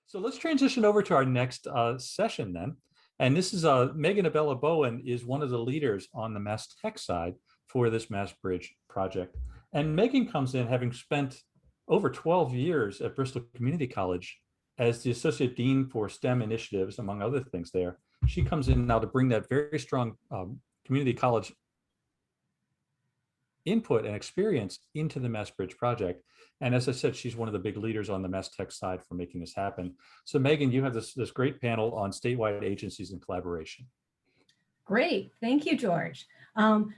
So let's transition over to our next session then. And this is Megan Abella Bowen is one of the leaders on the Mass Tech side for this MassBridge project. And Megan comes in having spent over 12 years at Bristol Community College as the Associate Dean for STEM initiatives, among other things there. She comes in now to bring that very strong community college input and experience into the MassBridge project. And as I said, she's one of the big leaders on the Mass Tech side for making this happen. So Megan, you have this great panel on statewide agencies and collaboration. Great, thank you, George.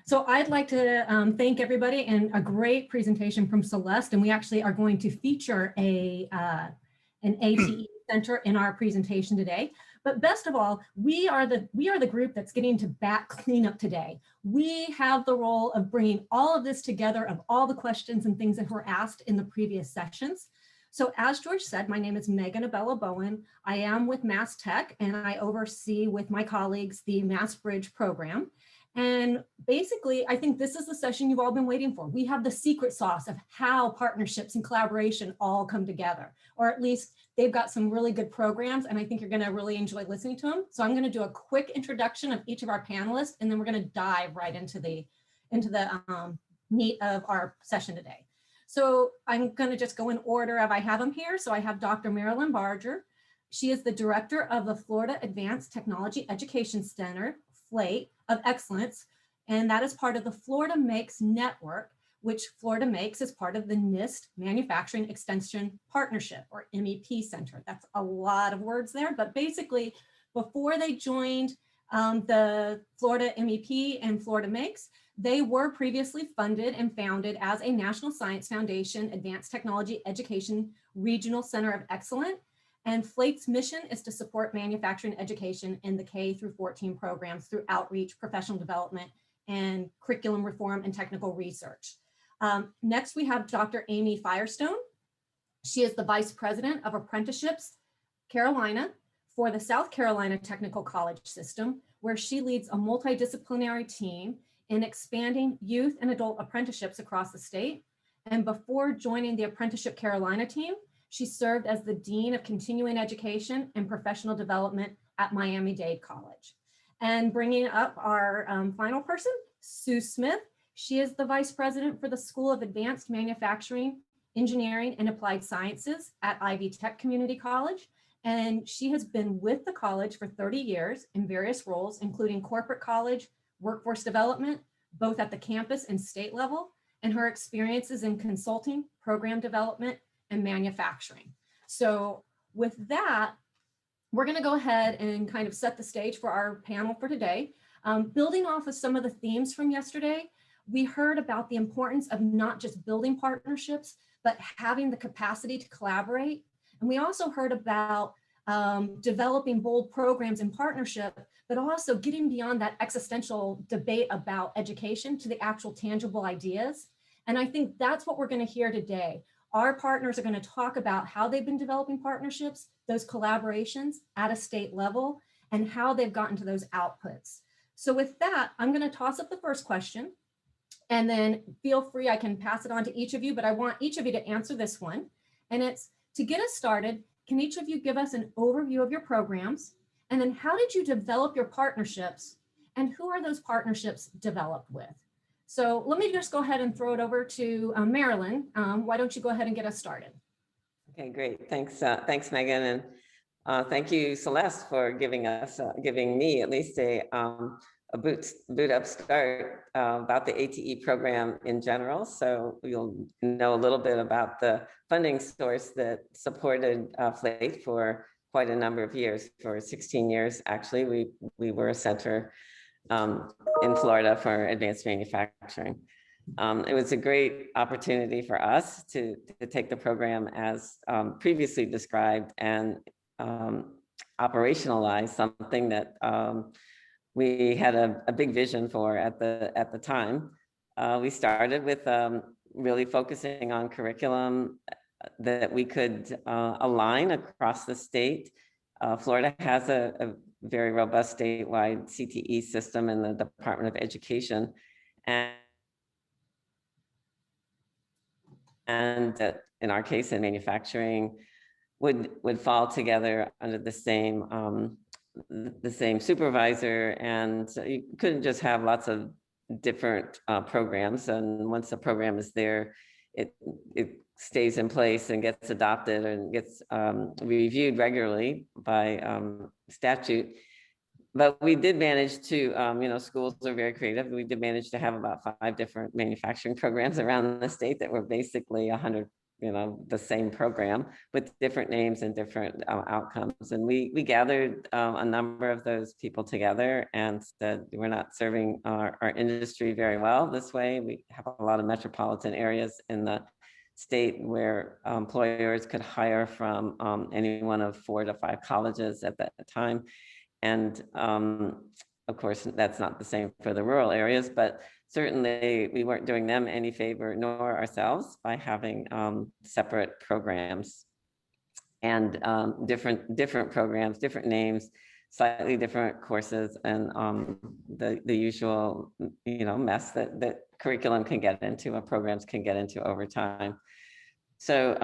So I'd like to thank everybody, and a great presentation from Celeste, and we actually are going to feature an ATE center in our presentation today. But best of all, we are the group that's getting to back cleanup today. We have the role of bringing all of this together, of all the questions and things that were asked in the previous sessions. So as George said, my name is Megan Abella Bowen. I am with Mass Tech, and I oversee with my colleagues the MassBridge program. And basically, I think this is the session you've all been waiting for. We have the secret sauce of how partnerships and collaboration all come together, or at least they've got some really good programs, and I think you're going to really enjoy listening to them. So I'm going to do a quick introduction of each of our panelists, and then we're going to dive right into the meat of our session today. So I'm going to just go in order of I have them here. So I have Dr. Marilyn Barger. She is the director of the Florida Advanced Technology Education Center, FLATE, of Excellence, and that is part of the Florida Makes Network, which Florida Makes is part of the NIST Manufacturing Extension Partnership, or MEP Center. That's a lot of words there, but basically, before they joined the Florida MEP and Florida Makes, they were previously funded and founded as a National Science Foundation Advanced Technology Education Regional Center of Excellence. And FLATE's mission is to support manufacturing education in the K through 14 programs through outreach, professional development, and curriculum reform and technical research. Next, we have Dr. Amy Firestone. She is the Vice President of Apprenticeships Carolina for the South Carolina Technical College System, where she leads a multidisciplinary team in expanding youth and adult apprenticeships across the state. And before joining the Apprenticeship Carolina team, she served as the Dean of Continuing Education and Professional Development at Miami-Dade College. And bringing up our final person, Sue Smith. She is the Vice President for the School of Advanced Manufacturing, Engineering, and Applied Sciences at Ivy Tech Community College. And she has been with the college for 30 years in various roles, including corporate college, workforce development, both at the campus and state level, and her experiences in consulting, program development, and manufacturing. So with that, we're going to go ahead and kind of set the stage for our panel for today. Building off of some of the themes from yesterday, we heard about the importance of not just building partnerships, but having the capacity to collaborate. And we also heard about developing bold programs in partnership, but also getting beyond that existential debate about education to the actual tangible ideas. And I think that's what we're going to hear today. Our partners are going to talk about how they've been developing partnerships, those collaborations at a state level, and how they've gotten to those outputs. So with that, I'm going to toss up the first question, and then feel free, I can pass it on to each of you, but I want each of you to answer this one. And it's, to get us started, can each of you give us an overview of your programs? And then how did you develop your partnerships? And who are those partnerships developed with? So let me just go ahead and throw it over to Marilyn. Why don't you go ahead and get us started? Okay, great. Thanks, Megan. And thank you, Celeste, for giving me at least a boot up start about the ATE program in general. So you'll know a little bit about the funding source that supported FLATE for quite a number of years. For 16 years, actually, we were a center in Florida for advanced manufacturing. It was a great opportunity for us to take the program as previously described and operationalize something that we had a big vision for at the time. We started with really focusing on curriculum that we could align across the state. Florida has a very robust statewide CTE system in the Department of Education. And in our case, in manufacturing, would fall together under the same supervisor, and so you couldn't just have lots of different programs. And once the program is there, it stays in place and gets adopted and gets reviewed regularly by statute. But we did manage to, schools are very creative. We did manage to have about 5 different manufacturing programs around the state that were basically 100, the same program with different names and different outcomes. And we gathered a number of those people together and said, we're not serving our industry very well this way. We have a lot of metropolitan areas in the state where employers could hire from any one of 4 to 5 colleges at that time. And of course, that's not the same for the rural areas, but certainly we weren't doing them any favor, nor ourselves, by having separate programs and different programs, different names, slightly different courses, and the usual mess that curriculum can get into, or programs can get into over time. So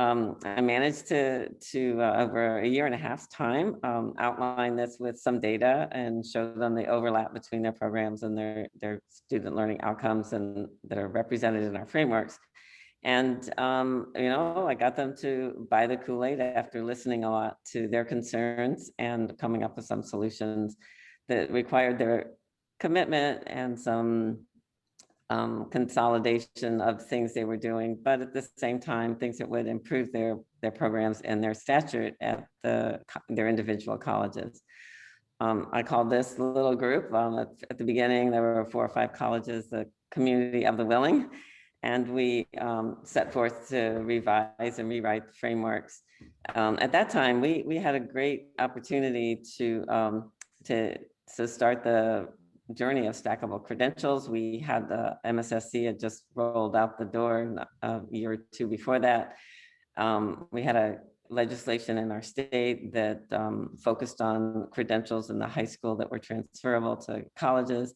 I managed to over a 1.5 years time, outline this with some data and show them the overlap between their programs and their student learning outcomes and that are represented in our frameworks. And, I got them to buy the Kool-Aid after listening a lot to their concerns and coming up with some solutions that required their commitment and some consolidation of things they were doing, but at the same time, things that would improve their programs and their stature at their individual colleges. I called this little group. At the beginning, there were 4 or 5 colleges, the community of the willing, and we set forth to revise and rewrite frameworks. At that time, we had a great opportunity to start the journey of stackable credentials. We had the MSSC had just rolled out the door a year or 2 before that. We had a legislation in our state that focused on credentials in the high school that were transferable to colleges.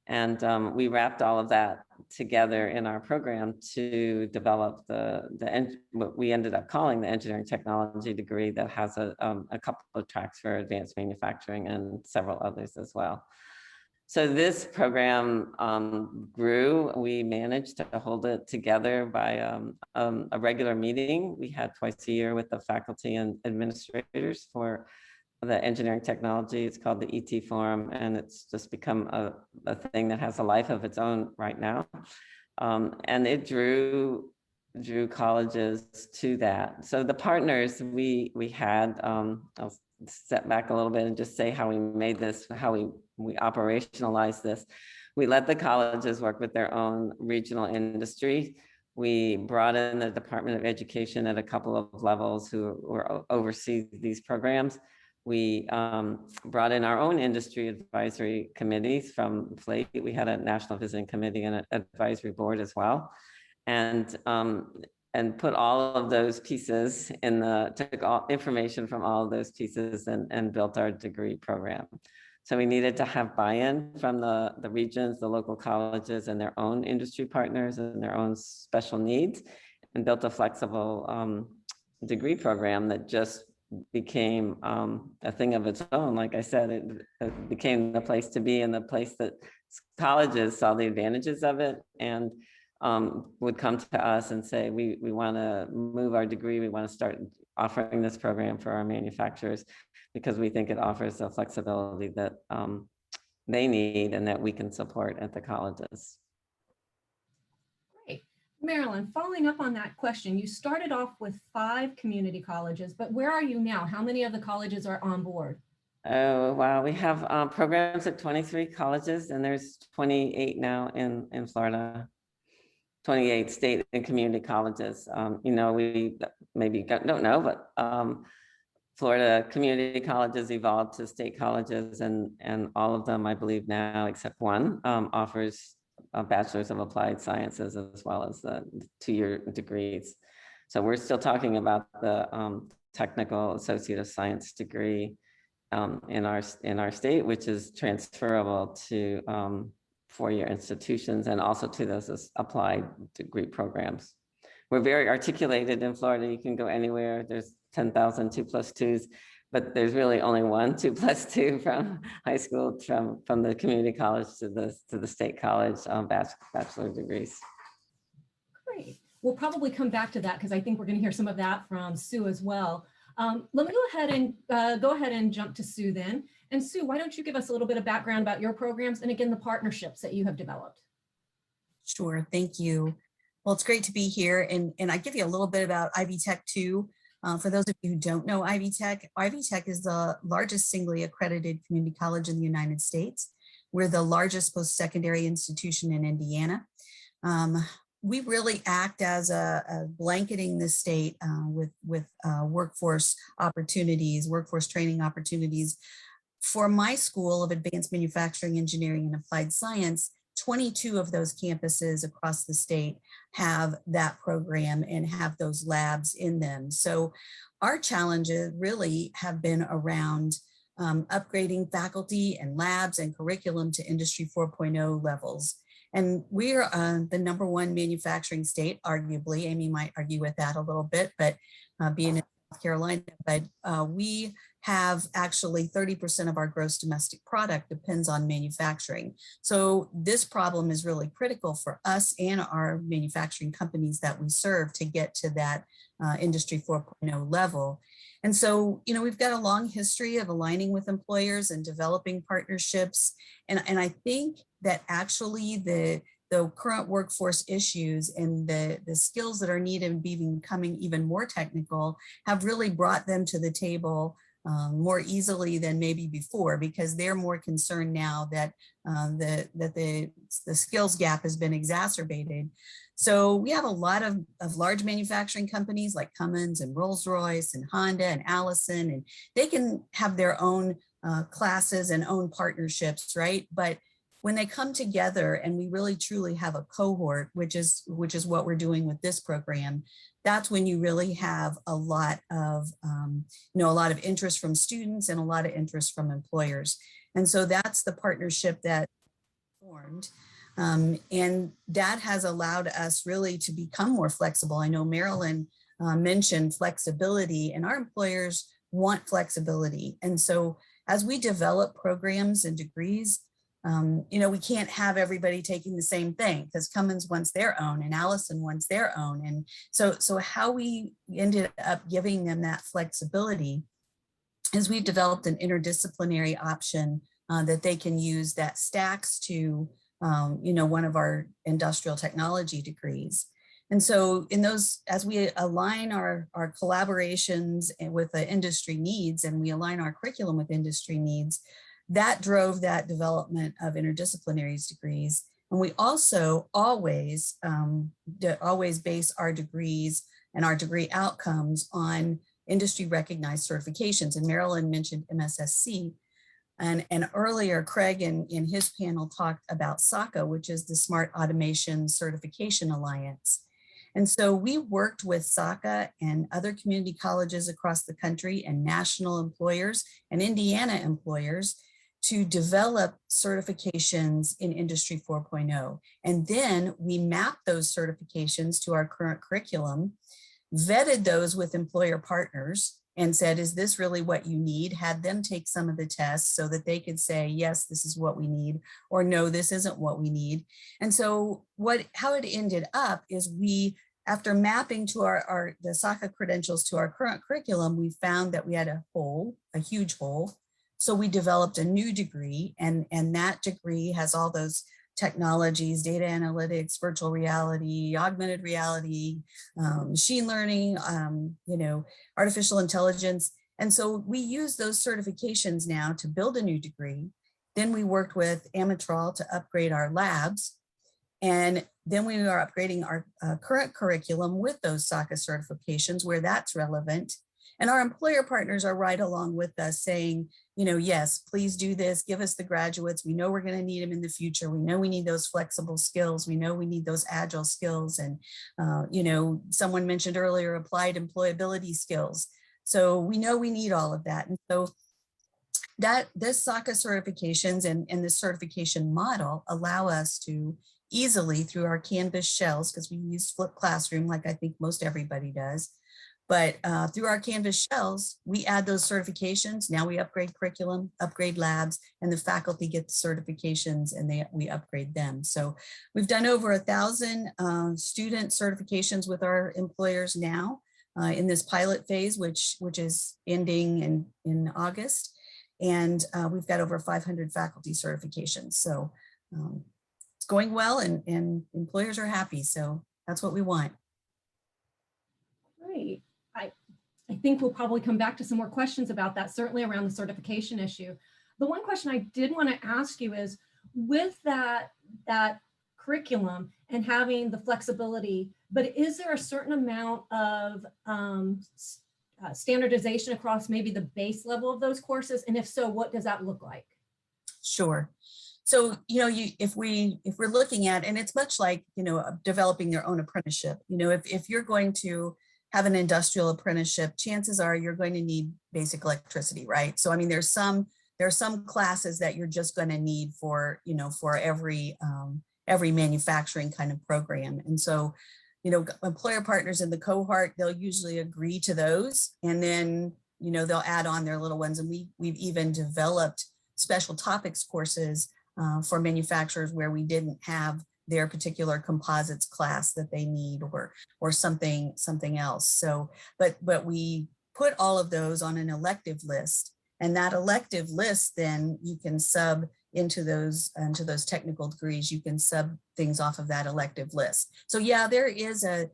And we wrapped all of that together in our program to develop what we ended up calling the engineering technology degree that has a couple of tracks for advanced manufacturing and several others as well. So this program grew. We managed to hold it together by a regular meeting we had twice a year with the faculty and administrators for the engineering technology. It's called the ET Forum, and it's just become a thing that has a life of its own right now. And it drew colleges to that. So the partners we had, I'll step back a little bit and just say how we made this, how we operationalized this. We let the colleges work with their own regional industry. We brought in the Department of Education at a couple of levels who oversee these programs. We brought in our own industry advisory committees from FLATE. We had a National Visiting Committee and an advisory board as well. And put all of those pieces took all information from all of those pieces and built our degree program. So we needed to have buy-in from the regions, the local colleges, and their own industry partners and their own special needs, and built a flexible degree program that just became a thing of its own. Like I said, it became the place to be and the place that colleges saw the advantages of it and would come to us and say, we want to move our degree. We want to start offering this program for our manufacturers because we think it offers the flexibility that they need and that we can support at the colleges. Great. Marilyn, following up on that question, you started off with 5 community colleges, but where are you now? How many of the colleges are on board? Oh, wow. We have programs at 23 colleges, and there's 28 now in Florida. 28 state and community colleges. We maybe don't know, but Florida community colleges evolved to state colleges, and all of them, I believe now, except one, offers a bachelor's of applied sciences as well as the 2-year degrees. So we're still talking about the technical associate of science degree in our state, which is transferable to 4-year institutions and also to those applied degree programs. We're very articulated in Florida. You can go anywhere. There's 10,000 2+2s, but there's really only one 2+2 from high school, from the community college to the state college bachelor degrees. Great. We'll probably come back to that because I think we're going to hear some of that from Sue as well. Let me go ahead and jump to Sue then. And Sue, why don't you give us a little bit of background about your programs and again, the partnerships that you have developed? Sure, thank you. Well, it's great to be here, and I give you a little bit about Ivy Tech too. For those of you who don't know Ivy Tech is the largest singly accredited community college in the United States. We're the largest post-secondary institution in Indiana. We really act as a blanketing the state with workforce opportunities, workforce training opportunities. For my School of Advanced Manufacturing, Engineering, and Applied Science, 22 of those campuses across the state have that program and have those labs in them. So our challenges really have been around upgrading faculty and labs and curriculum to Industry 4.0 levels. And we're the #1 manufacturing state, arguably. Amy might argue with that a little bit, but being in South Carolina, but we have actually 30% of our gross domestic product depends on manufacturing. So this problem is really critical for us and our manufacturing companies that we serve to get to that Industry 4.0 level. And so, you know, we've got a long history of aligning with employers and developing partnerships. And I think that actually the current workforce issues and the skills that are needed and becoming even more technical have really brought them to the table more easily than maybe before, because they're more concerned now that the skills gap has been exacerbated. So we have a lot of large manufacturing companies like Cummins and Rolls-Royce and Honda and Allison, and they can have their own classes and own partnerships, right? But when they come together and we really truly have a cohort, which is what we're doing with this program, that's when you really have a lot of interest from students and a lot of interest from employers. And so that's the partnership that formed. And that has allowed us really to become more flexible. I know Marilyn mentioned flexibility, and our employers want flexibility. And so as we develop programs and degrees, we can't have everybody taking the same thing because Cummins wants their own and Allison wants their own. And so how we ended up giving them that flexibility is we've developed an interdisciplinary option that they can use that stacks to, one of our industrial technology degrees. And so in those, as we align our collaborations with the industry needs and we align our curriculum with industry needs, that drove that development of interdisciplinary degrees. And we also always base our degrees and our degree outcomes on industry recognized certifications. And Marilyn mentioned MSSC. And earlier, Craig in his panel talked about SACA, which is the Smart Automation Certification Alliance. And so we worked with SACA and other community colleges across the country and national employers and Indiana employers to develop certifications in Industry 4.0. And then we mapped those certifications to our current curriculum, vetted those with employer partners and said, is this really what you need? Had them take some of the tests so that they could say, yes, this is what we need, or no, this isn't what we need. And so how it ended up is after mapping to the SACA credentials to our current curriculum, we found that we had a huge hole. So we developed a new degree, and that degree has all those technologies, data analytics, virtual reality, augmented reality, machine learning, artificial intelligence. And so we use those certifications now to build a new degree. Then we worked with Amitral to upgrade our labs. And then we are upgrading our current curriculum with those SACA certifications where that's relevant. And our employer partners are right along with us saying, yes, please do this, give us the graduates. We know we're going to need them in the future. We know we need those flexible skills. We know we need those agile skills. And, someone mentioned earlier, applied employability skills. So we know we need all of that. And so this SACA certifications and the certification model allow us to easily, through our Canvas shells, because we use flipped classroom like I think most everybody does, But through our Canvas shells, we add those certifications. Now we upgrade curriculum, upgrade labs, and the faculty get the certifications and we upgrade them. So we've done over 1,000 student certifications with our employers now in this pilot phase, which is ending in August. And we've got over 500 faculty certifications. So it's going well and employers are happy. So that's what we want. Great. I think we'll probably come back to some more questions about that, certainly around the certification issue. The one question I did want to ask you is, with that curriculum and having the flexibility, but is there a certain amount of standardization across maybe the base level of those courses? And if so, what does that look like? Sure. So, if we're looking at, and it's much like, developing your own apprenticeship, if you're going to have an industrial apprenticeship, chances are you're going to need basic electricity, right? So, I mean, there are some classes that you're just going to need for, for every manufacturing kind of program. And so, employer partners in the cohort, they'll usually agree to those, and then, they'll add on their little ones. And we've even developed special topics courses for manufacturers where we didn't have their particular composites class that they need or something else. So, but we put all of those on an elective list, and that elective list, then you can sub into those technical degrees. You can sub things off of that elective list. So yeah, there is a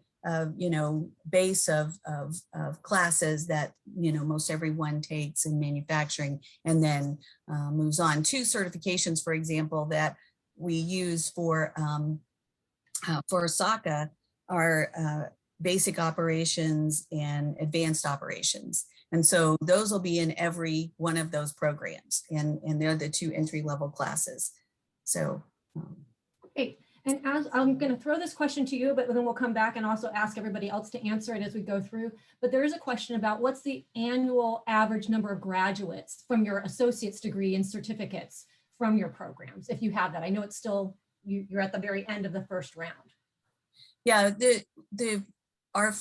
base of classes that, most everyone takes in manufacturing, and then moves on to certifications, for example, that we use for SACA are basic operations and advanced operations. And so those will be in every one of those programs, and they're the 2 entry-level classes. So. Great. And as I'm going to throw this question to you, but then we'll come back and also ask everybody else to answer it as we go through. But there is a question about what's the annual average number of graduates from your associate's degree and certificates from your programs, if you have that. I know it's still, you're at the very end of the first round. Yeah, our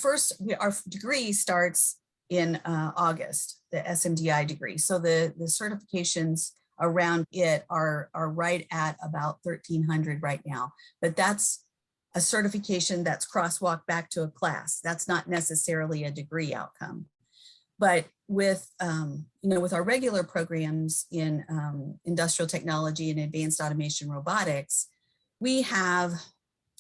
degree starts in August, the SMDI degree. So the certifications around it are right at about 1,300 right now, but that's a certification that's crosswalk back to a class. That's not necessarily a degree outcome. But with with our regular programs in industrial technology and advanced automation robotics, we have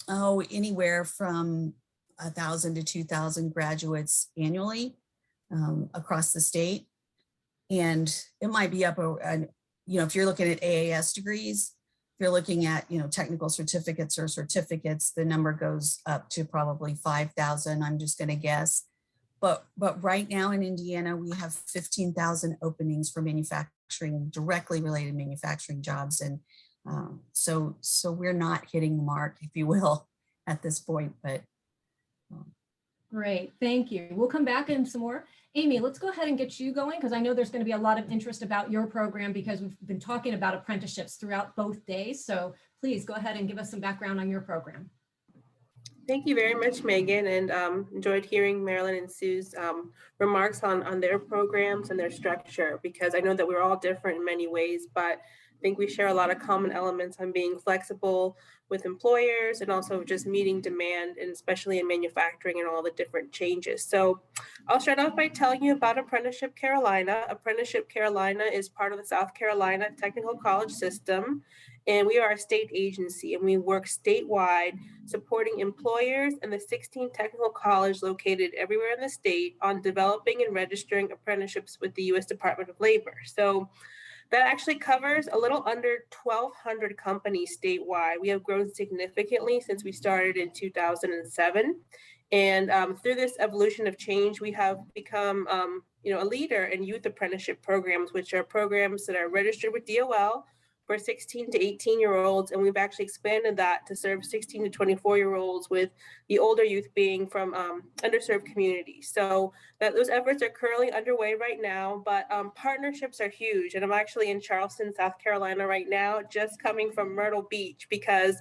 anywhere from 1,000 to 2,000 graduates annually across the state, and it might be up. If you're looking at AAS degrees, if you're looking at technical certificates or certificates, the number goes up to probably 5,000. I'm just going to guess. But right now in Indiana, we have 15,000 openings for manufacturing, directly related manufacturing jobs. And so we're not hitting the mark, if you will, at this point. But great, thank you. We'll come back in some more. Amy, let's go ahead and get you going, because I know there's going to be a lot of interest about your program, because we've been talking about apprenticeships throughout both days. So please go ahead and give us some background on your program. Thank you very much, Megan, and enjoyed hearing Marilyn and Sue's remarks on their programs and their structure, because I know that we're all different in many ways, but I think we share a lot of common elements on being flexible with employers and also just meeting demand, and especially in manufacturing and all the different changes. So I'll start off by telling you about Apprenticeship Carolina. Apprenticeship Carolina is part of the South Carolina Technical College System, and we are a state agency, and we work statewide supporting employers and the 16 technical colleges located everywhere in the state on developing and registering apprenticeships with the U.S. Department of Labor. So that actually covers a little under 1,200 companies statewide. We have grown significantly since we started in 2007. And through this evolution of change, we have become a leader in youth apprenticeship programs, which are programs that are registered with DOL, for 16 to 18-year-olds, and we've actually expanded that to serve 16 to 24-year-olds, with the older youth being from underserved communities. So those efforts are currently underway right now, but partnerships are huge. And I'm actually in Charleston, South Carolina right now, just coming from Myrtle Beach, because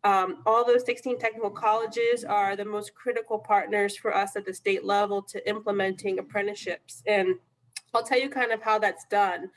all those 16 technical colleges are the most critical partners for us at the state level to implementing apprenticeships. And I'll tell you kind of how that's done.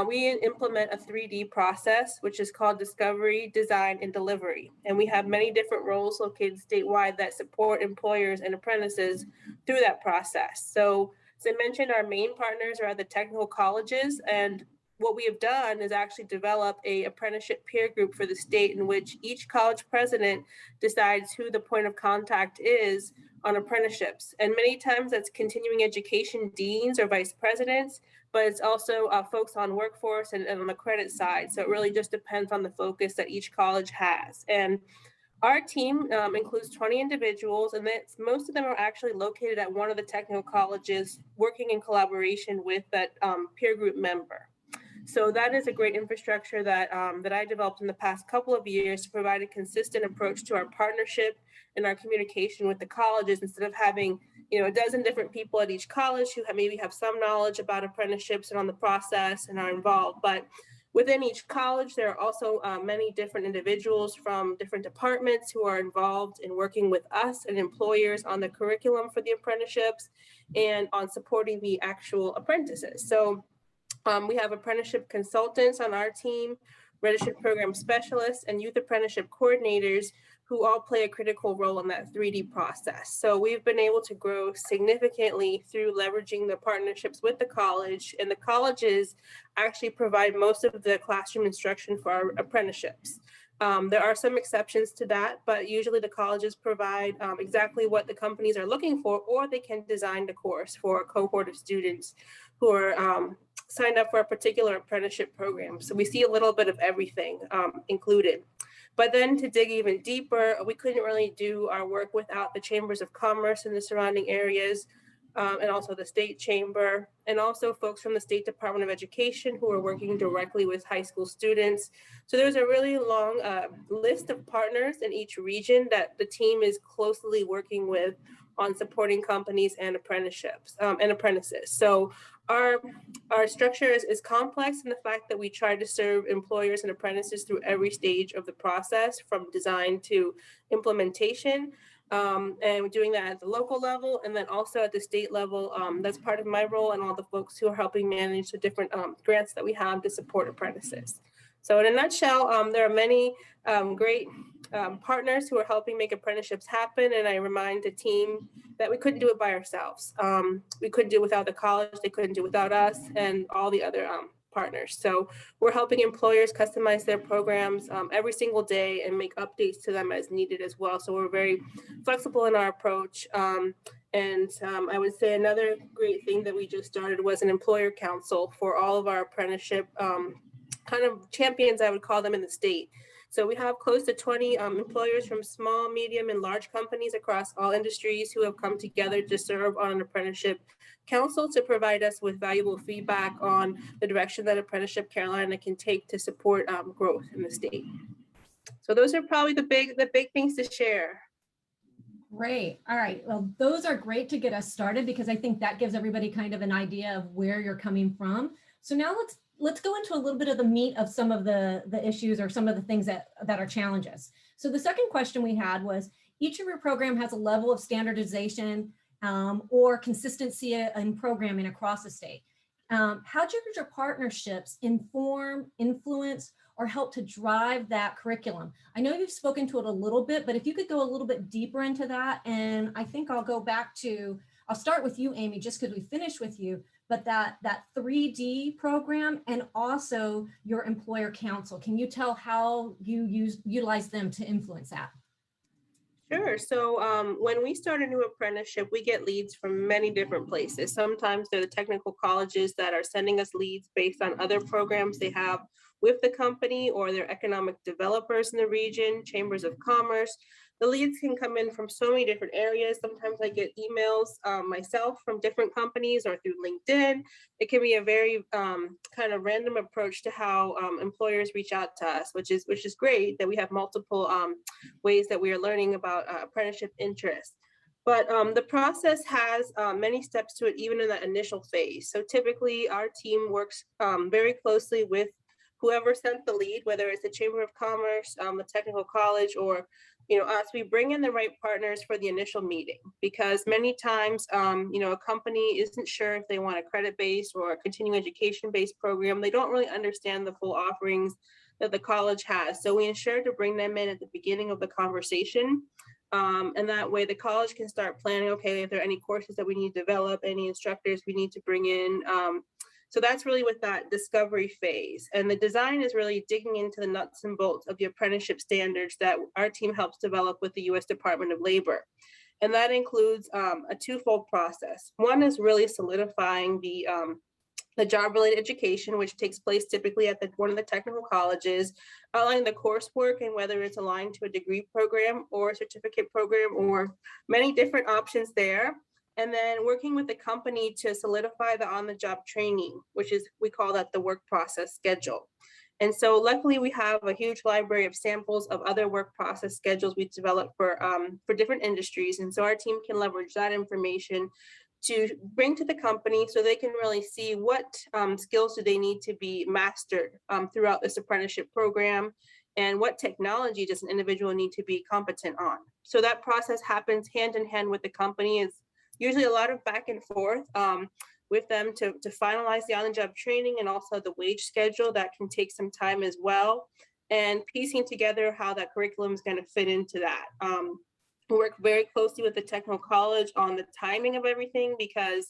We implement a 3D process, which is called discovery, design, and delivery. And we have many different roles located statewide that support employers and apprentices through that process. So as I mentioned, our main partners are at the technical colleges, and what we have done is actually develop a apprenticeship peer group for the state, in which each college president decides who the point of contact is on apprenticeships. And many times that's continuing education deans or vice presidents, but it's also folks on workforce and on the credit side. So it really just depends on the focus that each college has. And our team includes 20 individuals, and most of them are actually located at one of the technical colleges, working in collaboration with that peer group member. So that is a great infrastructure that I developed in the past couple of years to provide a consistent approach to our partnership and our communication with the colleges, instead of having a dozen different people at each college who maybe have some knowledge about apprenticeships and on the process and are involved. But within each college, there are also many different individuals from different departments who are involved in working with us and employers on the curriculum for the apprenticeships and on supporting the actual apprentices. So we have apprenticeship consultants on our team, registered program specialists, and youth apprenticeship coordinators, who all play a critical role in that 3D process. So we've been able to grow significantly through leveraging the partnerships with the college, and the colleges actually provide most of the classroom instruction for our apprenticeships. There are some exceptions to that, but usually the colleges provide exactly what the companies are looking for, or they can design the course for a cohort of students who are signed up for a particular apprenticeship program. So we see a little bit of everything included. But then to dig even deeper, we couldn't really do our work without the chambers of commerce in the surrounding areas, and also the state chamber, and also folks from the State Department of Education who are working directly with high school students. So there's a really long list of partners in each region that the team is closely working with on supporting companies and apprenticeships and apprentices. So our structure is complex in the fact that we try to serve employers and apprentices through every stage of the process, from design to implementation. And we're doing that at the local level, and then also at the state level. That's part of my role, and all the folks who are helping manage the different grants that we have to support apprentices. So in a nutshell, there are many great partners who are helping make apprenticeships happen. And I remind the team that we couldn't do it by ourselves. We couldn't do it without the college. They couldn't do it without us and all the other partners. So we're helping employers customize their programs every single day and make updates to them as needed as well. So we're very flexible in our approach. And I would say another great thing that we just started was an employer council for all of our apprenticeship kind of champions, I would call them, in the state. So we have close to 20 employers from small, medium, and large companies across all industries who have come together to serve on an apprenticeship council to provide us with valuable feedback on the direction that Apprenticeship Carolina can take to support growth in the state. So those are probably the big things to share. Great. All right. Well, those are great to get us started, because I think that gives everybody kind of an idea of where you're coming from. So now let's go into a little bit of the meat of some of the issues, or some of the things that are challenges. So the second question we had was, each of your program has a level of standardization or consistency in programming across the state. How do your partnerships inform, influence, or help to drive that curriculum? I know you've spoken to it a little bit, but if you could go a little bit deeper into that. And I think I'll start with you, Amy, just because we finished with you, but that 3D program, and also your employer council. Can you tell how you utilize them to influence that? Sure. So when we start a new apprenticeship, we get leads from many different places. Sometimes they're the technical colleges that are sending us leads based on other programs they have with the company, or they're economic developers in the region, chambers of commerce. the leads can come in from so many different areas. Sometimes I get emails myself from different companies or through LinkedIn. It can be a very kind of random approach to how employers reach out to us, which is great that we have multiple ways that we are learning about apprenticeship interest. But the process has many steps to it, even in that initial phase. So typically our team works very closely with whoever sent the lead, whether it's the Chamber of Commerce, the technical college, or us. We bring in the right partners for the initial meeting, because many times a company isn't sure if they want a credit-based or a continuing education-based program. They don't really understand the full offerings that the college has. So we ensure to bring them in at the beginning of the conversation. And that way the college can start planning, okay, if there are any courses that we need to develop, any instructors we need to bring in. So that's really with that discovery phase. And the design is really digging into the nuts and bolts of the apprenticeship standards that our team helps develop with the U.S. Department of Labor. And that includes a twofold process. One is really solidifying the job-related education, which takes place typically at one of the technical colleges, outlining the coursework and whether it's aligned to a degree program or a certificate program, or many different options there. And then working with the company to solidify the on-the-job training, which is, we call that the work process schedule. And so luckily we have a huge library of samples of other work process schedules we developed for different industries. And so our team can leverage that information to bring to the company so they can really see what skills do they need to be mastered throughout this apprenticeship program, and what technology does an individual need to be competent on. So that process happens hand in hand with the company. It's usually a lot of back and forth with them to finalize the on-the-job training, and also the wage schedule that can take some time as well, and piecing together how that curriculum is going to fit into that. We work very closely with the technical college on the timing of everything, because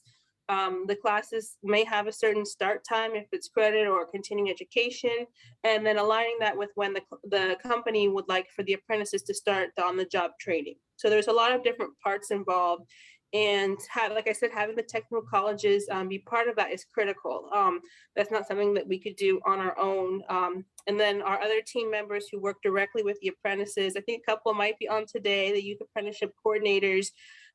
the classes may have a certain start time if it's credit or continuing education, and then aligning that with when the company would like for the apprentices to start the on-the-job training. So there's a lot of different parts involved. And like I said, having the technical colleges be part of that is critical. That's not something that we could do on our own. And then our other team members who work directly with the apprentices, I think a couple might be on today, the youth apprenticeship coordinators.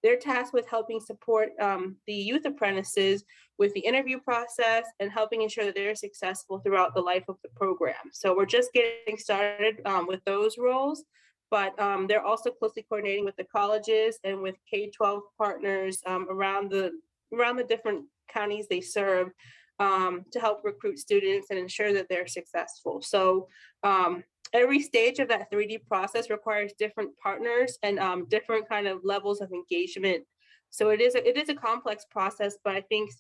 They're tasked with helping support the youth apprentices with the interview process and helping ensure that they're successful throughout the life of the program. So we're just getting started with those roles. But they're also closely coordinating with the colleges and with K-12 partners around the different counties they serve to help recruit students and ensure that they're successful. So every stage of that 3D process requires different partners and different kind of levels of engagement. So it is a complex process, but I think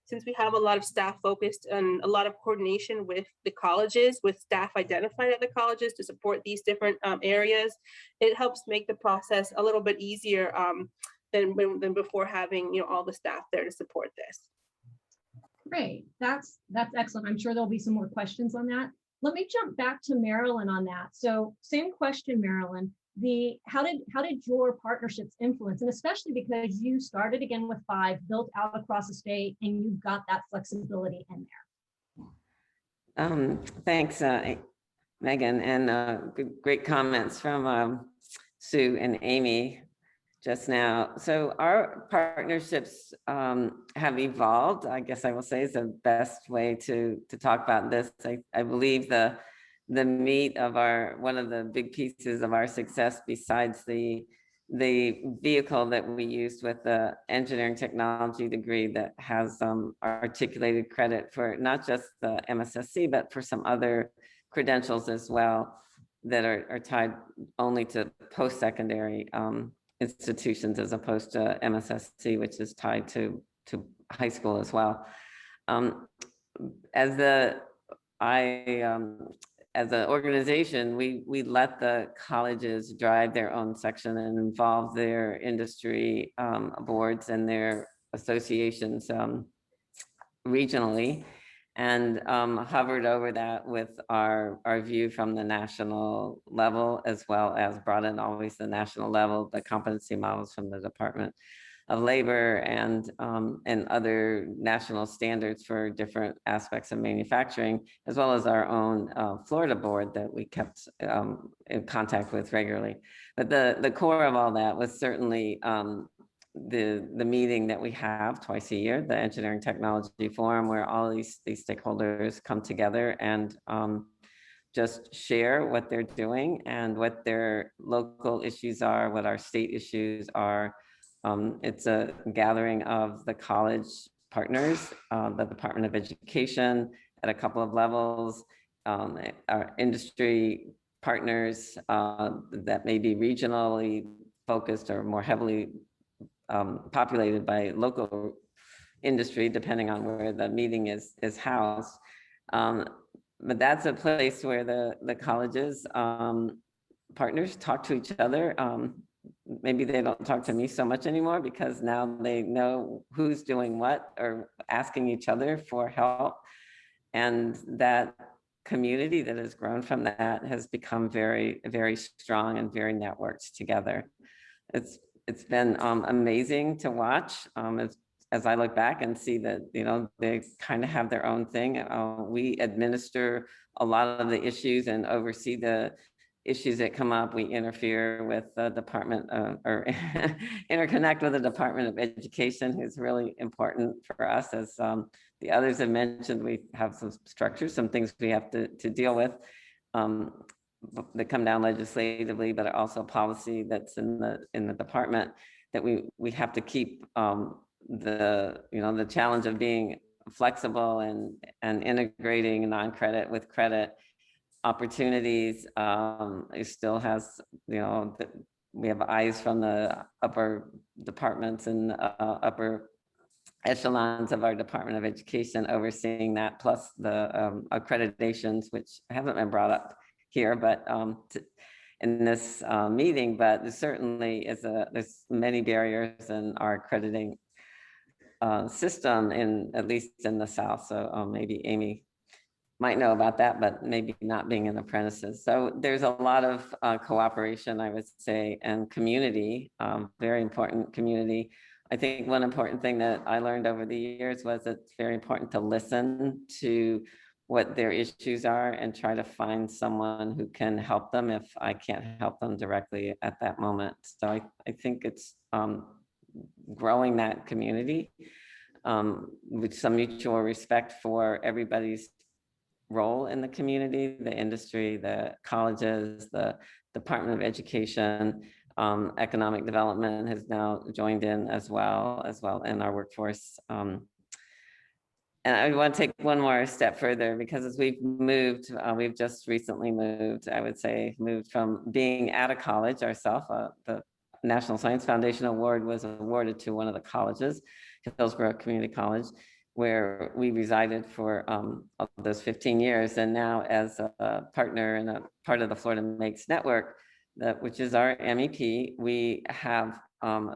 since we have a lot of staff focused and a lot of coordination with the colleges, with staff identified at the colleges to support these different areas, it helps make the process a little bit easier than before having all the staff there to support this. Great, that's excellent. I'm sure there'll be some more questions on that. Let me jump back to Marilyn on that. So same question, Marilyn. How did your partnerships influence, and especially because you started again with 5, built out across the state, and you've got that flexibility in there? Thanks, Megan, and great comments from Sue and Amy just now. So our partnerships have evolved, I guess I will say, is the best way to talk about this. I believe the meat of one of the big pieces of our success, besides the vehicle that we used with the engineering technology degree that has articulated credit for not just the MSSC, but for some other credentials as well that are tied only to post-secondary institutions, as opposed to MSSC, which is tied to high school as well. As an organization, we let the colleges drive their own section and involve their industry boards and their associations regionally, and hovered over that with our view from the national level, as well as brought in always the national level, the competency models from the department. labor and other national standards for different aspects of manufacturing, as well as our own Florida board that we kept in contact with regularly. But the core of all that was certainly the meeting that we have twice a year, the Engineering Technology Forum, where all these stakeholders come together and just share what they're doing and what their local issues are, what our state issues are. It's a gathering of the college partners, the Department of Education at a couple of levels, our industry partners that may be regionally focused or more heavily populated by local industry, depending on where the meeting is housed. But that's a place where the colleges partners talk to each other. Maybe they don't talk to me so much anymore because now they know who's doing what or asking each other for help. And that community that has grown from that has become very, very strong and very networked together. It's been amazing to watch as I look back and see that, you know, they kind of have their own thing. We administer a lot of the issues and oversee the issues that come up. We interfere with the department or interconnect with the Department of Education, who's really important for us. As the others have mentioned, we have some structures, some things we have to deal with that come down legislatively, but also policy that's in the department that we have to keep the challenge of being flexible and integrating non-credit with credit opportunities. It still has, we have eyes from the upper departments and upper echelons of our Department of Education overseeing that, plus the accreditations, which haven't been brought up here, but in this meeting, but there certainly there's many barriers in our accrediting system, at least in the South. So maybe Amy might know about that, but maybe not being in apprentices. So there's a lot of cooperation, I would say, and community, very important community. I think one important thing that I learned over the years was it's very important to listen to what their issues are and try to find someone who can help them if I can't help them directly at that moment. So I think it's growing that community with some mutual respect for everybody's role in the community, the industry, the colleges, the Department of Education, economic development has now joined in as well in our workforce. And I want to take one more step further, because as we've moved, we've just recently moved, I would say, moved from being at a college ourselves. The National Science Foundation Award was awarded to one of the colleges, Hillsborough Community College, where we resided for those 15 years. And now as a partner and a part of the Florida Makes Network, which is our MEP, we have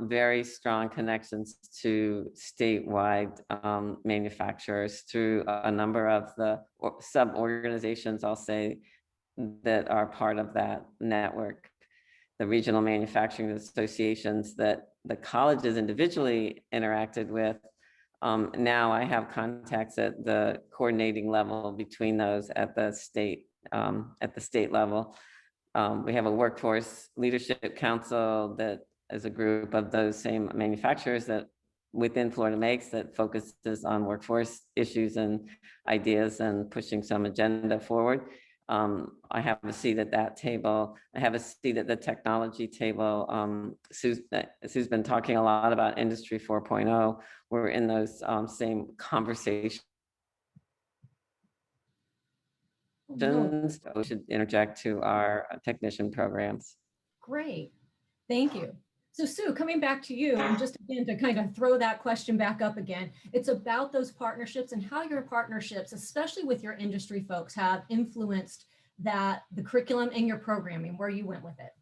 very strong connections to statewide manufacturers through a number of the sub-organizations, I'll say, that are part of that network. The regional manufacturing associations that the colleges individually interacted with. Now I have contacts at the coordinating level between those at the state level. We have a workforce leadership council that is a group of those same manufacturers that within Florida Makes that focuses on workforce issues and ideas and pushing some agenda forward. I have a seat at that table. I have a seat at the technology table. Sue's been talking a lot about Industry 4.0. We're in those same conversations. So we should interject to our technician programs. Great, thank you. So Sue, coming back to you, and just again to kind of throw that question back up again, it's about those partnerships and how your partnerships, especially with your industry folks, have influenced the curriculum and your programming, where you went with it.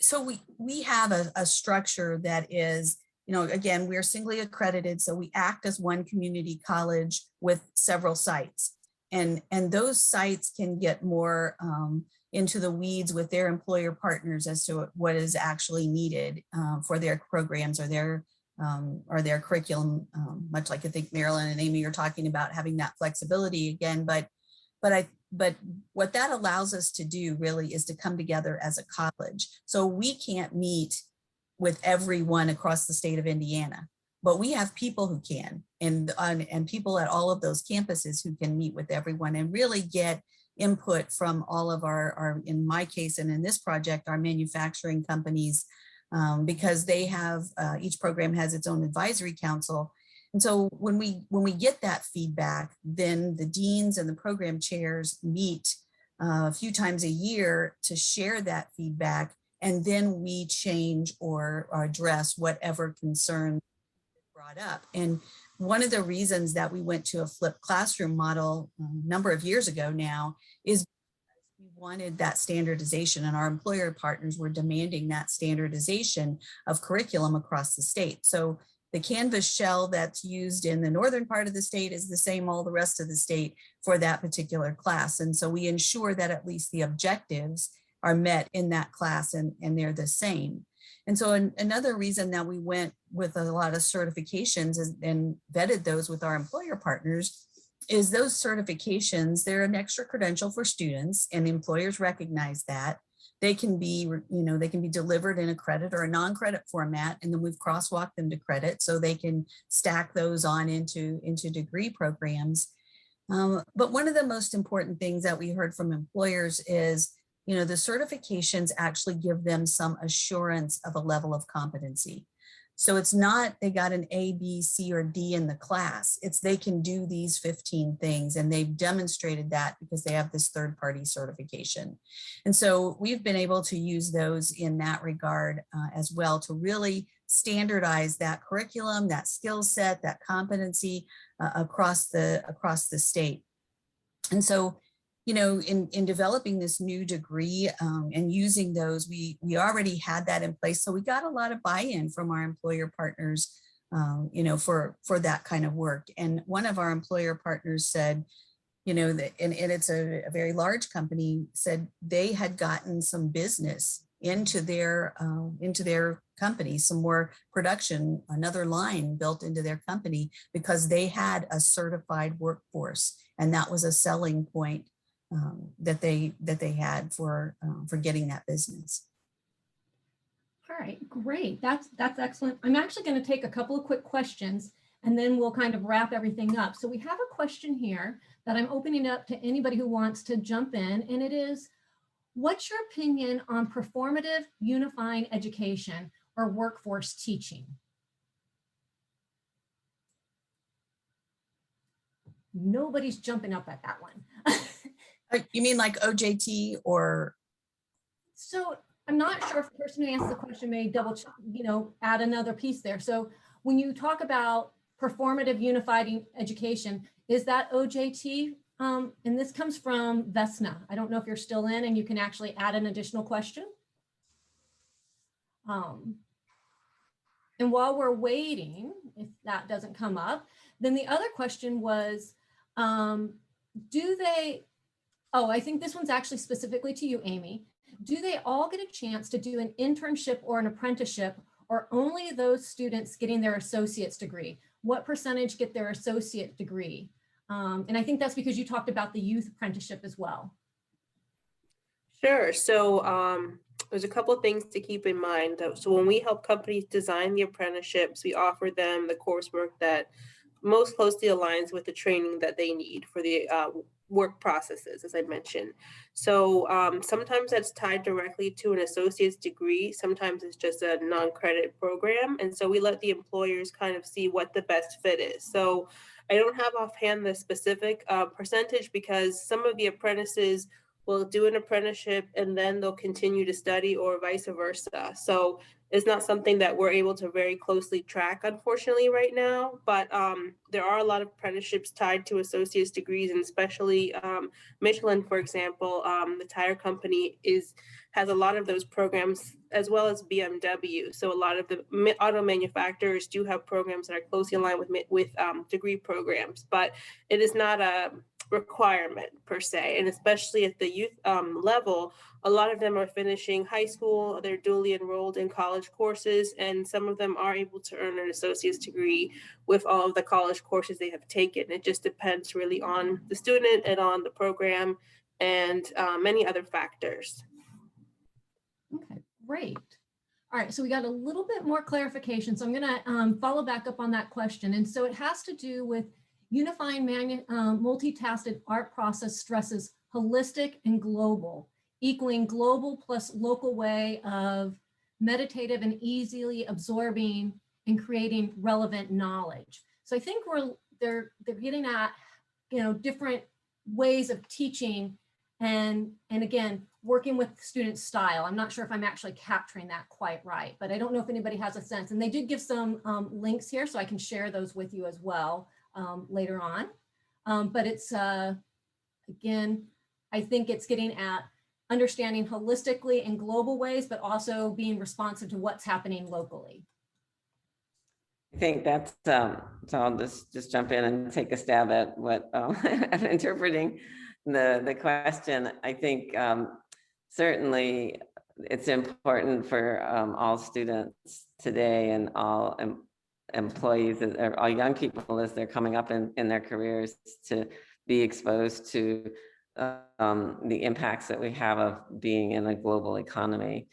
So we have a structure that is, again, we're singly accredited, so we act as one community college with several sites, and those sites can get more into the weeds with their employer partners as to what is actually needed for their programs or their curriculum, much like I think Marilyn and Amy are talking about having that flexibility again. But what that allows us to do really is to come together as a college. So we can't meet with everyone across the state of Indiana, but we have people who can, and people at all of those campuses who can meet with everyone and really get input from all of our, in my case, and in this project, our manufacturing companies, because they have, each program has its own advisory council. And so when we get that feedback, then the deans and the program chairs meet a few times a year to share that feedback. And then we change or address whatever concern brought up. And one of the reasons that we went to a flipped classroom model a number of years ago now is we wanted that standardization, and our employer partners were demanding that standardization of curriculum across the state. So the Canvas shell that's used in the northern part of the state is the same all the rest of the state for that particular class. And so we ensure that at least the objectives are met in that class and they're the same. And so another reason that we went with a lot of certifications and vetted those with our employer partners is those certifications, they're an extra credential for students, and employers recognize that. They can be, they can be delivered in a credit or a non-credit format, and then we've crosswalked them to credit so they can stack those on into degree programs. But one of the most important things that we heard from employers is, the certifications actually give them some assurance of a level of competency. So it's not they got an A, B, C, or D in the class. It's they can do these 15 things, and they've demonstrated that because they have this third-party certification. And so we've been able to use those in that regard as well to really standardize that curriculum, that skill set, that competency across the state. And so, in developing this new degree and using those, we already had that in place. So we got a lot of buy-in from our employer partners, for that kind of work. And one of our employer partners said, that, and it's a very large company, said they had gotten some business into their company, some more production, another line built into their company because they had a certified workforce, and that was a selling point that they had for getting that business. All right, great. That's excellent. I'm actually going to take a couple of quick questions, and then we'll kind of wrap everything up. So we have a question here that I'm opening up to anybody who wants to jump in, and it is, what's your opinion on performative unifying education or workforce teaching? Nobody's jumping up at that one. You mean like OJT or? So I'm not sure if the person who asked the question may add another piece there. So when you talk about performative unifying education, is that OJT? And this comes from Vesna. I don't know if you're still in and you can actually add an additional question. And while we're waiting, if that doesn't come up, then the other question was, I think this one's actually specifically to you, Amy. Do they all get a chance to do an internship or an apprenticeship, or only those students getting their associate's degree? What percentage get their associate degree? And I think that's because you talked about the youth apprenticeship as well. Sure. So there's a couple of things to keep in mind. So when we help companies design the apprenticeships, we offer them the coursework that most closely aligns with the training that they need for the work processes, as I mentioned. So sometimes that's tied directly to an associate's degree. Sometimes it's just a non-credit program. And so we let the employers kind of see what the best fit is. So I don't have offhand the specific percentage, because some of the apprentices will do an apprenticeship and then they'll continue to study, or vice versa. So it's not something that we're able to very closely track, unfortunately, right now. But there are a lot of apprenticeships tied to associate's degrees, and especially Michelin, for example, the tire company has a lot of those programs, as well as BMW. So a lot of the auto manufacturers do have programs that are closely aligned with degree programs, but it is not requirement per se, and especially at the youth level, a lot of them are finishing high school, they're duly enrolled in college courses, and some of them are able to earn an associate's degree with all of the college courses they have taken. It just depends really on the student and on the program and many other factors. Okay, great. All right, so we got a little bit more clarification. So I'm going to follow back up on that question. And so it has to do with unifying multitasking art process stresses holistic and global, equaling global plus local way of meditative and easily absorbing and creating relevant knowledge. So I think they're getting at, you know, different ways of teaching and again, working with student style. I'm not sure if I'm actually capturing that quite right, but I don't know if anybody has a sense. And they did give some links here, so I can share those with you as well later on. But it's, again, I think it's getting at understanding holistically in global ways, but also being responsive to what's happening locally. I think that's, so I'll just jump in and take a stab at what I'm interpreting the question. I think certainly it's important for all students today and all employees or all young people as they're coming up in their careers to be exposed to the impacts that we have of being in a global economy.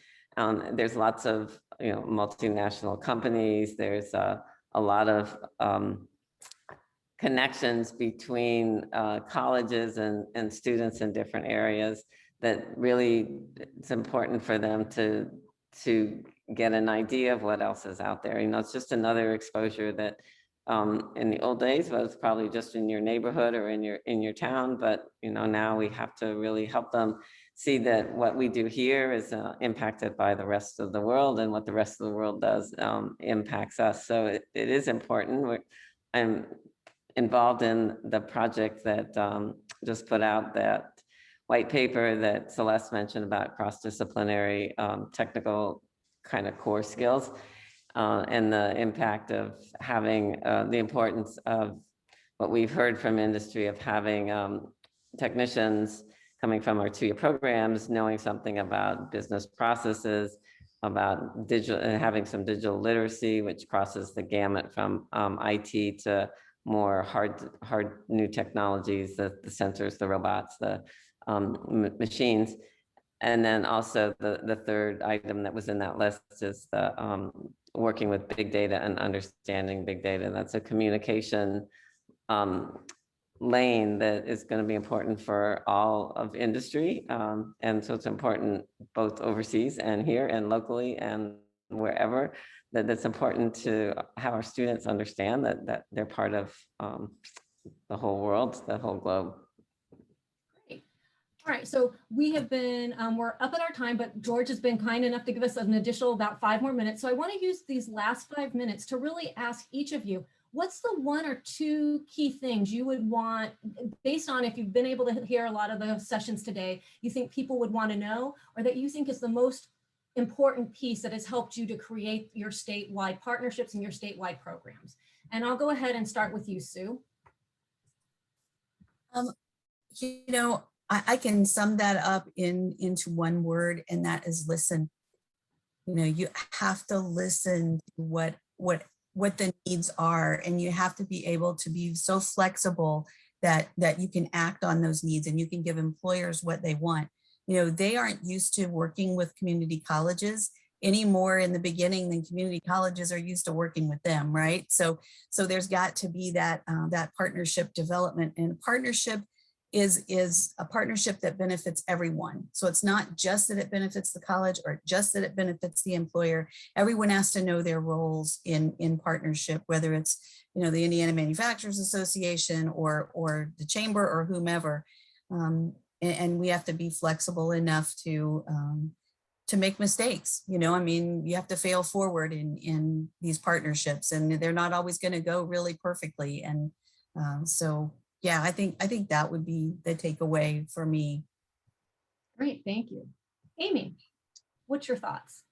There's lots of, you know, multinational companies. There's a lot of connections between colleges and students in different areas that really it's important for them to get an idea of what else is out there. You know, it's just another exposure that in the old days was probably just in your neighborhood or in your town, but you know, now we have to really help them see that what we do here is impacted by the rest of the world, and what the rest of the world does impacts us. So it is important. I'm involved in the project that just put out that white paper that Celeste mentioned about cross-disciplinary technical kind of core skills and the impact of having the importance of what we've heard from industry of having technicians coming from our 2-year programs, knowing something about business processes, about digital, and having some digital literacy, which crosses the gamut from IT to more hard new technologies, the sensors, the robots, the machines. And then also the third item that was in that list is the working with big data and understanding big data. That's a communication lane that is going to be important for all of industry. And so it's important both overseas and here and locally and wherever, that it's important to have our students understand that they're part of the whole world, the whole globe. Great. All right, so we have been, we're up at our time, but George has been kind enough to give us an additional about 5 more minutes. So I want to use these last 5 minutes to really ask each of you, what's the 1 or 2 key things you would want, based on if you've been able to hear a lot of the sessions today, you think people would want to know, or that you think is the most important piece that has helped you to create your statewide partnerships and your statewide programs? And I'll go ahead and start with you, Sue. You know, I can sum that up into 1 word, and that is listen. You know, you have to listen to what the needs are, and you have to be able to be so flexible that you can act on those needs, and you can give employers what they want. You know, they aren't used to working with community colleges any more in the beginning than community colleges are used to working with them, right? So there's got to be that that partnership development, and partnership is a partnership that benefits everyone. So it's not just that it benefits the college or just that it benefits the employer. Everyone has to know their roles in partnership, whether it's, you know, the Indiana Manufacturers Association or the chamber or whomever. And we have to be flexible enough to make mistakes. You know, I mean, you have to fail forward in these partnerships, and they're not always going to go really perfectly. And so, yeah, I think that would be the takeaway for me. Great, thank you. Amy, what's your thoughts?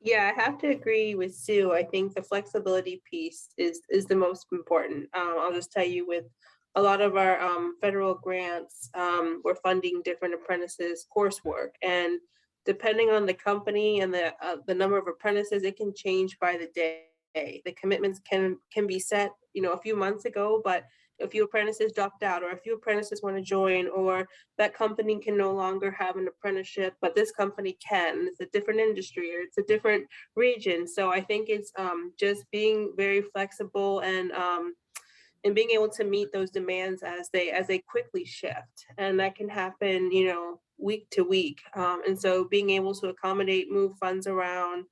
Yeah, I have to agree with Sue. I think the flexibility piece is the most important. I'll just tell you with a lot of our federal grants were funding different apprentices coursework, and depending on the company and the number of apprentices, it can change by the day. The commitments can be set, a few months ago, but a few apprentices dropped out, or a few apprentices want to join, or that company can no longer have an apprenticeship, but this company can. It's a different industry, or it's a different region. So I think it's just being very flexible and being able to meet those demands as they quickly shift, and that can happen, week to week. And so being able to accommodate, move funds around,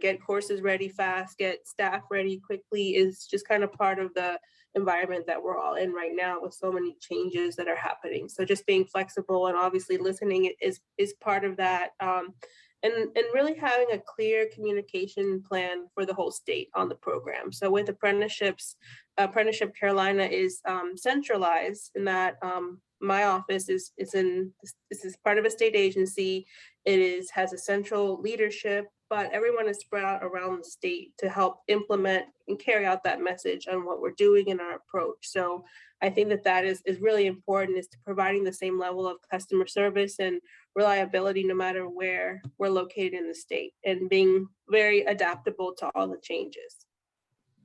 get courses ready fast, get staff ready quickly is just kind of part of the environment that we're all in right now with so many changes that are happening. So just being flexible and obviously listening is part of that. And really having a clear communication plan for the whole state on the program. So with apprenticeships, Apprenticeship Carolina is centralized in that my office is part of a state agency. It has a central leadership, but everyone is spread out around the state to help implement and carry out that message on what we're doing in our approach. So I think that is really important, is to providing the same level of customer service and reliability no matter where we're located in the state, and being very adaptable to all the changes.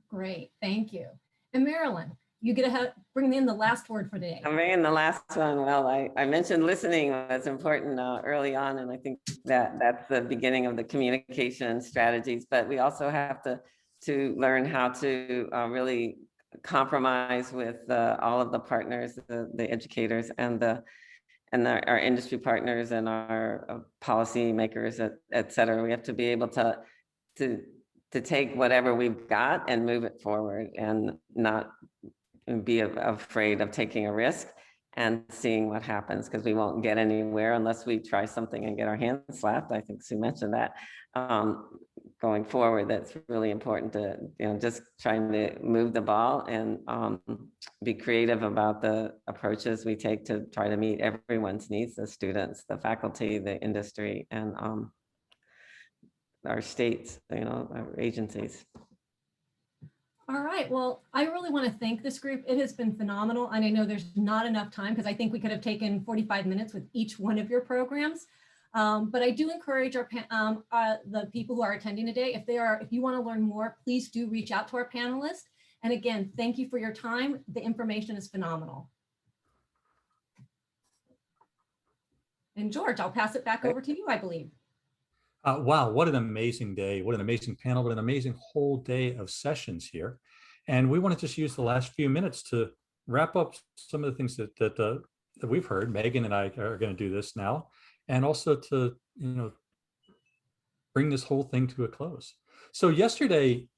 Great, thank you. And Marilyn, you get to bring in the last word for today. I'm bringing the last one. Well, I mentioned listening was important early on, and I think that's the beginning of the communication strategies, but we also have to learn how to really compromise with all of the partners, the educators and our industry partners and our policy makers, et cetera. We have to be able to take whatever we've got and move it forward, and not be afraid of taking a risk and seeing what happens, because we won't get anywhere unless we try something and get our hands slapped. I think Sue mentioned that. Going forward, that's really important to, just trying to move the ball and be creative about the approaches we take to try to meet everyone's needs, the students, the faculty, the industry, and our states, our agencies. All right, well, I really want to thank this group. It has been phenomenal. And I know there's not enough time, because I think we could have taken 45 minutes with each one of your programs. But I do encourage the people who are attending today, if you want to learn more, please do reach out to our panelists. And again, thank you for your time. The information is phenomenal. And George, I'll pass it back over to you, I believe. Wow, what an amazing day. What an amazing panel, what an amazing whole day of sessions here. And we want to just use the last few minutes to wrap up some of the things that we've heard. Megan and I are going to do this now, and also to, bring this whole thing to a close. So yesterday,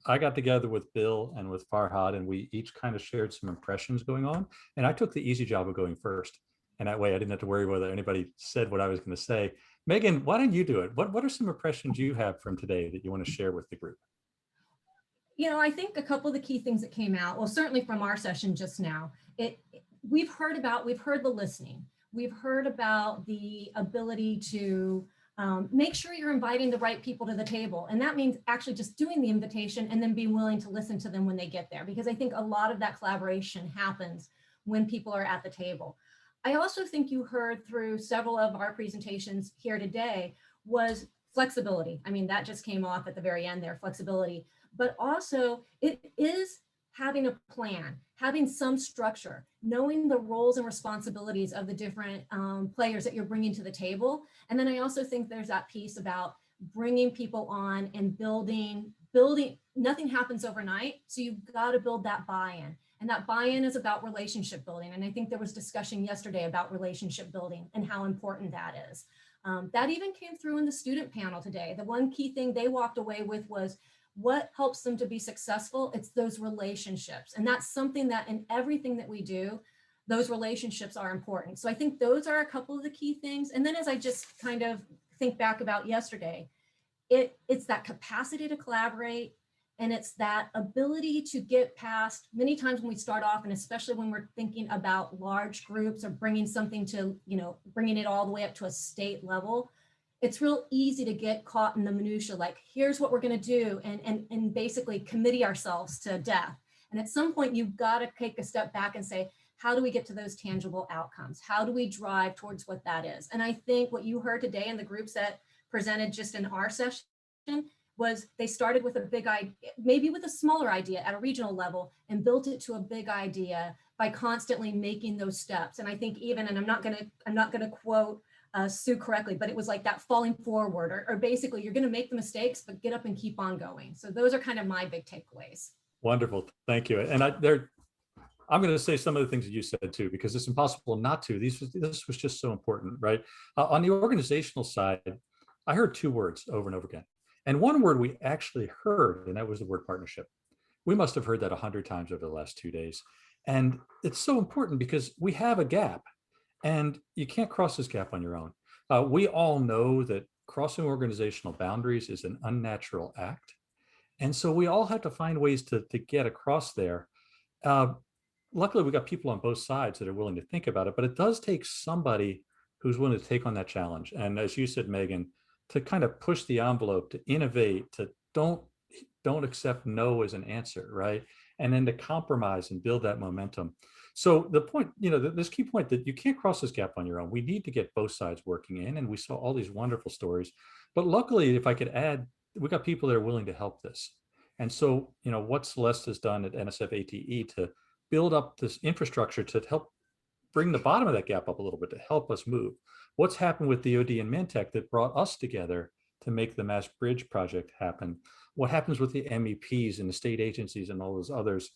I got together with Bill and with Farhad, and we each kind of shared some impressions going on. And I took the easy job of going first. And that way I didn't have to worry whether anybody said what I was going to say. Megan, why don't you do it? What are some impressions you have from today that you want to share with the group? I think a couple of the key things that came out, well, certainly from our session just now, we've heard the listening. We've heard about the ability to make sure you're inviting the right people to the table. And that means actually just doing the invitation and then being willing to listen to them when they get there, because I think a lot of that collaboration happens when people are at the table. I also think you heard through several of our presentations here today was flexibility. I mean, that just came off at the very end there, flexibility, but also it is having a plan, having some structure, knowing the roles and responsibilities of the different players that you're bringing to the table. And then I also think there's that piece about bringing people on and building, nothing happens overnight. So you've got to build that buy-in. And that buy-in is about relationship building. And I think there was discussion yesterday about relationship building and how important that is. That even came through in the student panel today. The one key thing they walked away with was what helps them to be successful. It's those relationships. And that's something that in everything that we do, those relationships are important. So I think those are a couple of the key things. And then as I just kind of think back about yesterday, it's that capacity to collaborate. And it's that ability to get past, many times when we start off, and especially when we're thinking about large groups or bringing something to, bringing it all the way up to a state level, it's real easy to get caught in the minutia, like, here's what we're going to do, and basically committee ourselves to death. And at some point, you've got to take a step back and say, how do we get to those tangible outcomes? How do we drive towards what that is? And I think what you heard today in the groups that presented just in our session was they started with a big idea, maybe with a smaller idea at a regional level, and built it to a big idea by constantly making those steps. And I think even, and I'm not gonna quote Sue correctly, but it was like that falling forward, or basically you're gonna make the mistakes, but get up and keep on going. So those are kind of my big takeaways. Wonderful, thank you. And I'm going to say some of the things that you said too, because it's impossible not to. This was just so important, right? On the organizational side, I heard two words over and over again. And one word we actually heard, and that was the word partnership. We must have heard that 100 times over the last 2 days. And it's so important because we have a gap and you can't cross this gap on your own. We all know that crossing organizational boundaries is an unnatural act. And so we all have to find ways to get across there. Luckily, we got people on both sides that are willing to think about it, but it does take somebody who's willing to take on that challenge. And as you said, Megan, to kind of push the envelope, to innovate, to don't accept no as an answer, right? And then to compromise and build that momentum. So the point, this key point that you can't cross this gap on your own. We need to get both sides working in, and we saw all these wonderful stories. But luckily, if I could add, we got people that are willing to help this. And so, what Celeste has done at NSF ATE to build up this infrastructure to help bring the bottom of that gap up a little bit, to help us move. What's happened with DoD and Mantech that brought us together to make the MassBridge project happen? What happens with the MEPs and the state agencies and all those others?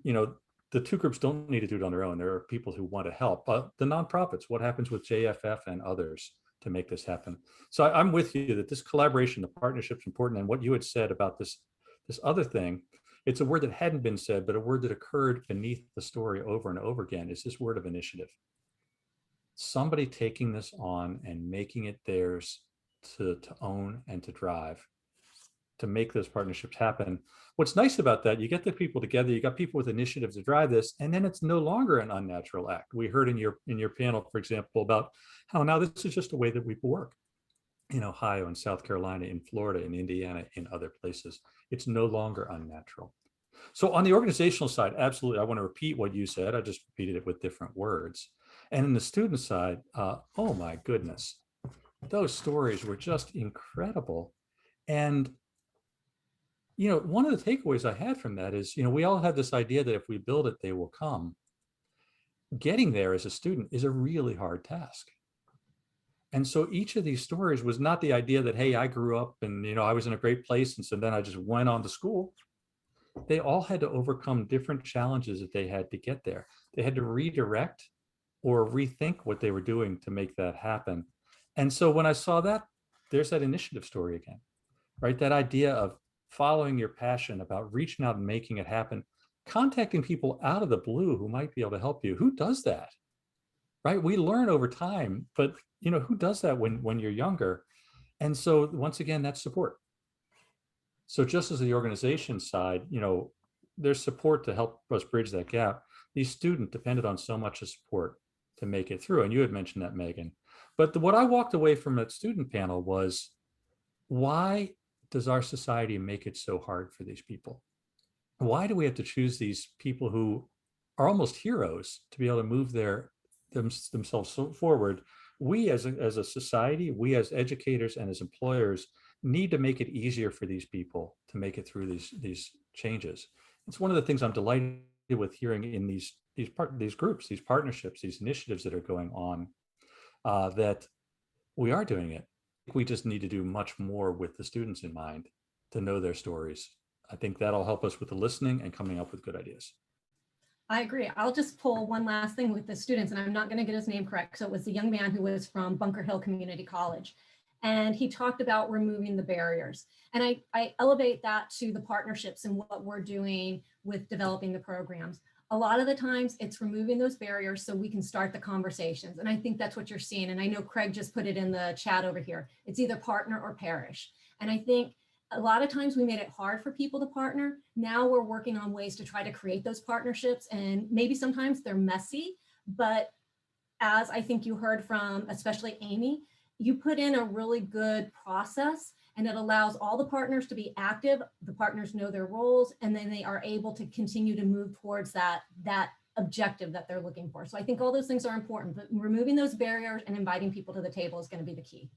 The two groups don't need to do it on their own. There are people who want to help. But the nonprofits, what happens with JFF and others to make this happen? So I'm with you that this collaboration, the partnership's important. And what you had said about this other thing, it's a word that hadn't been said, but a word that occurred beneath the story over and over again, is this word of initiative. Somebody taking this on and making it theirs to own and to drive, to make those partnerships happen. What's nice about that, you get the people together, you got people with initiatives to drive this, and then it's no longer an unnatural act. We heard in your panel, for example, about how now this is just a way that we work in Ohio and South Carolina, in Florida, in Indiana, in other places. It's no longer unnatural. So on the organizational side, absolutely, I want to repeat what you said. I just repeated it with different words. And in the student side, oh my goodness, those stories were just incredible. And one of the takeaways I had from that is, we all have this idea that if we build it, they will come. Getting there as a student is a really hard task. And so each of these stories was not the idea that, hey, I grew up and, I was in a great place, and so then I just went on to school. They all had to overcome different challenges that they had to get there. They had to redirect or rethink what they were doing to make that happen. And so when I saw that, there's that initiative story again, right? That idea of following your passion, about reaching out and making it happen, contacting people out of the blue who might be able to help you. Who does that, right? We learn over time, but who does that when you're younger? And so once again, that's support. So just as the organization side, there's support to help us bridge that gap. These students depended on so much of support to make it through. And you had mentioned that, Megan. But what I walked away from that student panel was, why does our society make it so hard for these people? Why do we have to choose these people who are almost heroes to be able to move themselves forward? We as a society, we as educators and as employers need to make it easier for these people to make it through these changes. It's one of the things I'm delighted with hearing in these groups, these partnerships, these initiatives that are going on, that we are doing it. We just need to do much more with the students in mind to know their stories. I think that'll help us with the listening and coming up with good ideas. I agree. I'll just pull one last thing with the students, and I'm not going to get his name correct. So it was the young man who was from Bunker Hill Community College. And he talked about removing the barriers. And I elevate that to the partnerships and what we're doing with developing the programs. A lot of the times it's removing those barriers so we can start the conversations. And I think that's what you're seeing. And I know Craig just put it in the chat over here. It's either partner or perish. And I think a lot of times we made it hard for people to partner. Now we're working on ways to try to create those partnerships. And maybe sometimes they're messy, but as I think you heard from especially Amy, you put in a really good process And it allows all the partners to be active, the partners know their roles, and then they are able to continue to move towards that objective that they're looking for. So I think all those things are important, but removing those barriers and inviting people to the table is going to be the key.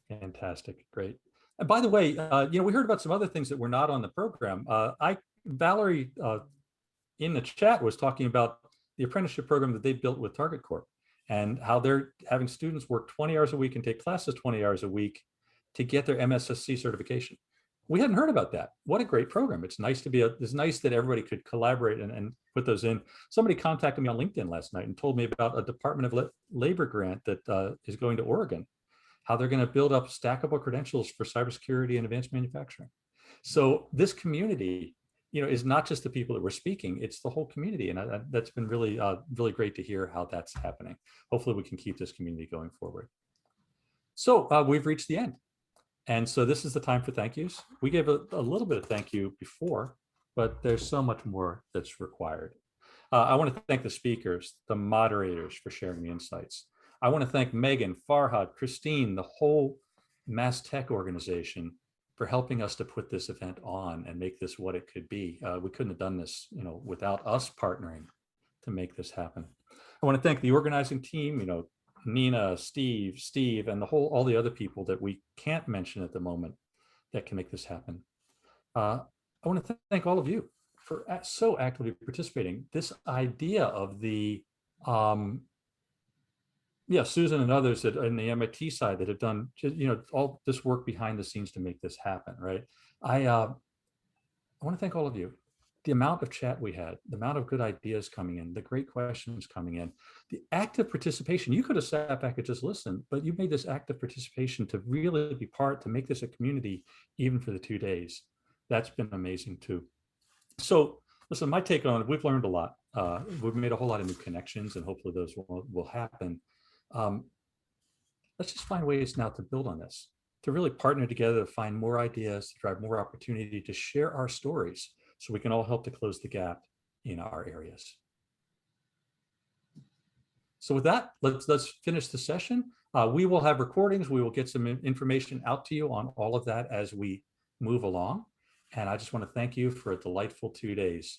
Fantastic, great. And by the way, we heard about some other things that were not on the program. Valerie in the chat was talking about the apprenticeship program that they built with Target Corp and how they're having students work 20 hours a week and take classes 20 hours a week to get their MSSC certification. We hadn't heard about that. What a great program. It's nice to be, it's nice that everybody could collaborate and put those in. Somebody contacted me on LinkedIn last night and told me about a Department of Labor grant that is going to Oregon, how they're going to build up stackable credentials for cybersecurity and advanced manufacturing. So this community, is not just the people that were speaking, it's the whole community. And that's been really, really great to hear how that's happening. Hopefully we can keep this community going forward. So we've reached the end. And so this is the time for thank yous. We gave a little bit of thank you before, but there's so much more that's required. I want to thank the speakers, the moderators for sharing the insights. I want to thank Megan, Farhad, Christine, the whole Mass Tech organization for helping us to put this event on and make this what it could be. We couldn't have done this, without us partnering to make this happen. I want to thank the organizing team, Nina, Steve, and all the other people that we can't mention at the moment that can make this happen. I want to thank all of you for so actively participating. This idea of the, Susan and others that in the MIT side that have done, all this work behind the scenes to make this happen, right? I want to thank all of you. The amount of chat we had, the amount of good ideas coming in, the great questions coming in, the active participation. You could have sat back and just listened, but you made this active participation to really be part, to make this a community, even for the 2 days. That's been amazing too. So listen, my take on it, we've learned a lot. We've made a whole lot of new connections and hopefully those will happen. Let's just find ways now to build on this, to really partner together, to find more ideas, to drive more opportunity, to share our stories, so we can all help to close the gap in our areas. So with that, let's finish the session. We will have recordings. We will get some information out to you on all of that as we move along. And I just want to thank you for a delightful 2 days.